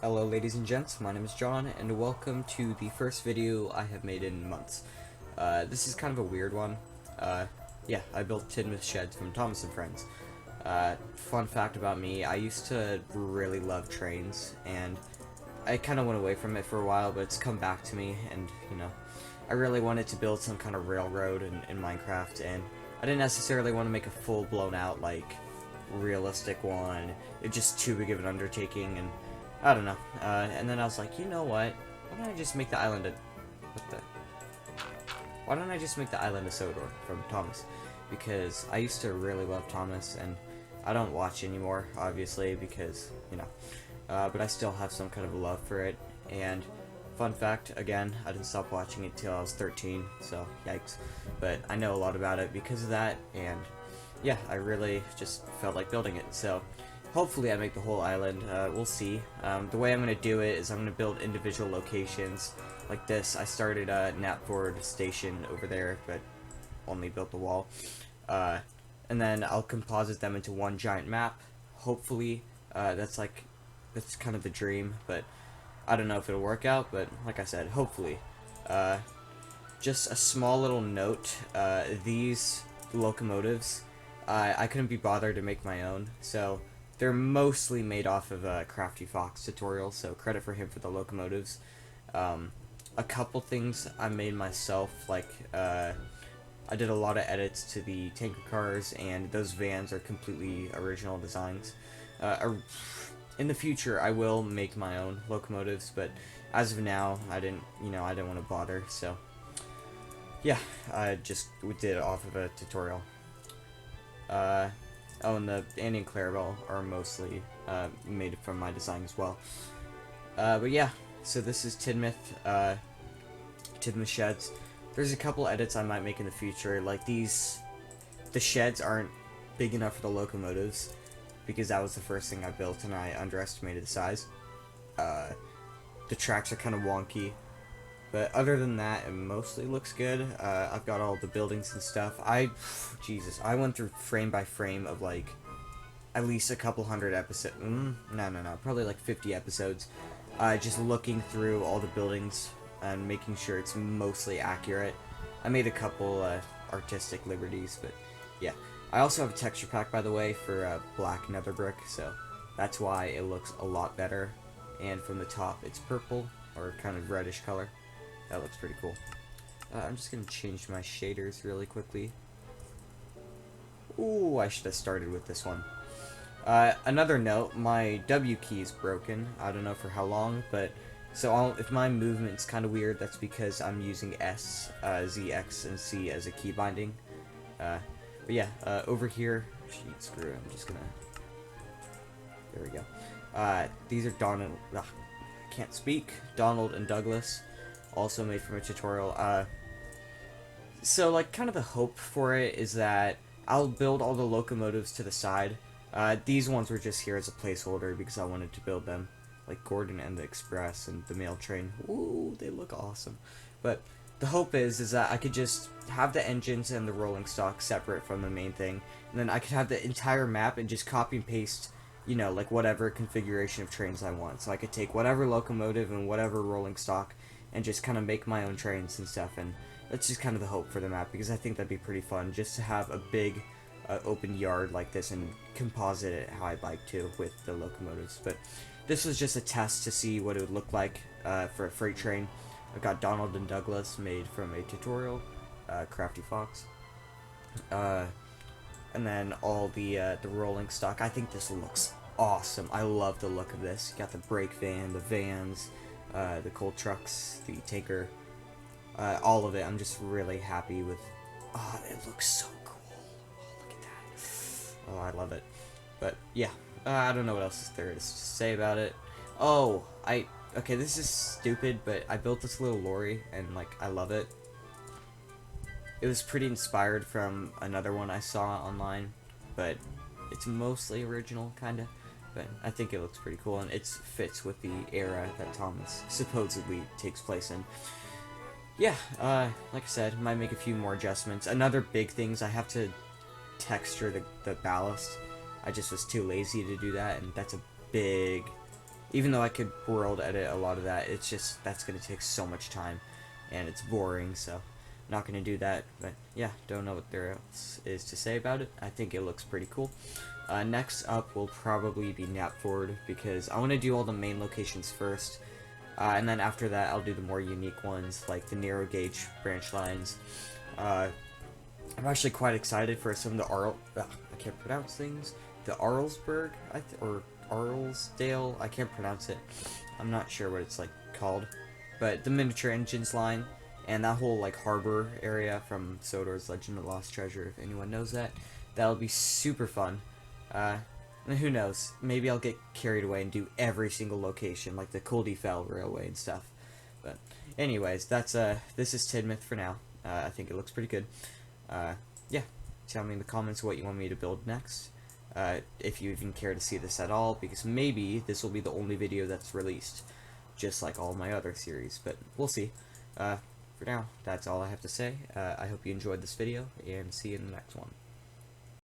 Hello ladies and gents, my name is John, and welcome to the first video I have made in months. This is kind of a weird one. Yeah, I built Tidmouth sheds from Thomas and Friends. Fun fact about me, I used to really love trains, and I kind of went away from it for a while, but it's come back to me, and, I really wanted to build some kind of railroad in Minecraft, and I didn't necessarily want to make a full blown out, like, realistic one. It's just too big of an undertaking, and I don't know. And then I was like, you know what? Why don't I just make the island a... What the... Why don't I just make the island a Sodor from Thomas? Because I used to really love Thomas, and I don't watch anymore, obviously, because, but I still have some kind of love for it, and fun fact, again, I didn't stop watching it till I was 13, so yikes. But I know a lot about it because of that, and yeah, I really just felt like building it, so hopefully I make the whole island. We'll see. The way I'm going to do it is I'm going to build individual locations like this. I started a Knapford station over there, but only built the wall. And then I'll composite them into one giant map. Hopefully, that's kind of the dream, but I don't know if it'll work out, but like I said, hopefully. Just a small little note, these locomotives, I couldn't be bothered to make my own, so they're mostly made off of a Crafty Fox tutorial, so credit for him for the locomotives. A couple things I made myself, like, I did a lot of edits to the tanker cars, and those vans are completely original designs. In the future, I will make my own locomotives, but as of now, I didn't want to bother, so yeah, I just did it off of a tutorial. Oh, and the Andy and Clarabelle are mostly made from my design as well. But yeah, so this is Tidmouth sheds. There's a couple edits I might make in the future, like the sheds aren't big enough for the locomotives, because that was the first thing I built and I underestimated the size. The tracks are kind of wonky, but other than that, it mostly looks good. I've got all the buildings and stuff. Jesus, I went through frame by frame of like at least a couple hundred episodes. No, probably like 50 episodes. Just looking through all the buildings and making sure it's mostly accurate. I made a couple artistic liberties, but yeah. I also have a texture pack, by the way, for black nether brick, so that's why it looks a lot better. And from the top, it's purple, or kind of reddish color. That looks pretty cool. I'm just going to change my shaders really quickly. Ooh, I should have started with this one. Another note, my W key is broken. I don't know for how long, but so if my movement's kind of weird, that's because I'm using S, Z, X, and C as a key binding. But yeah, over here, screw it, I'm just gonna, there we go. These are Donald, I can't speak, Donald and Douglas, also made from a tutorial. So like kind of the hope for it is that I'll build all the locomotives to the side. These ones were just here as a placeholder because I wanted to build them, like Gordon and the Express and the mail train. Ooh, they look awesome. But the hope is that I could just have the engines and the rolling stock separate from the main thing, and then I could have the entire map and just copy and paste, like whatever configuration of trains I want. So I could take whatever locomotive and whatever rolling stock and just kind of make my own trains and stuff, and that's just kind of the hope for the map, because I think that'd be pretty fun just to have a big open yard like this and composite it how I'd like to with the locomotives. But this was just a test to see what it would look like for a freight train. I've got Donald and Douglas made from a tutorial, Crafty Fox, and then all the rolling stock. I think this looks awesome. I love the look of this. You got the brake van, the vans, the coal trucks, the tanker, all of it. I'm just really happy with. Oh, it looks so cool. Oh, look at that. Oh, I love it. But yeah, I don't know what else there is to say about it. Oh, okay, this is stupid, but I built this little lorry, and, like, I love it. It was pretty inspired from another one I saw online, but it's mostly original, kinda. But I think it looks pretty cool, and it fits with the era that Thomas supposedly takes place in. Yeah, like I said, might make a few more adjustments. Another big thing is I have to texture the ballast. I just was too lazy to do that, and that's a big even though I could world edit a lot of that, it's just, that's going to take so much time, and it's boring, so not going to do that. But yeah, don't know what there else is to say about it. I think it looks pretty cool. Next up will probably be Knapford, because I want to do all the main locations first, and then after that I'll do the more unique ones, like the narrow gauge branch lines. I'm actually quite excited for some of the I can't pronounce things. The Arlsberg, or Arlsdale, I can't pronounce it. I'm not sure what it's like called, but the miniature engines line and that whole like harbor area from Sodor's Legend of Lost Treasure, if anyone knows that, that'll be super fun. And who knows? Maybe I'll get carried away and do every single location, like the Kuldefell Railway and stuff. But anyways, that's this is Tidmouth for now. I think it looks pretty good. Yeah, tell me in the comments what you want me to build next. If you even care to see this at all, because maybe this will be the only video that's released, just like all my other series, but we'll see. For now, that's all I have to say. I hope you enjoyed this video, and see you in the next one.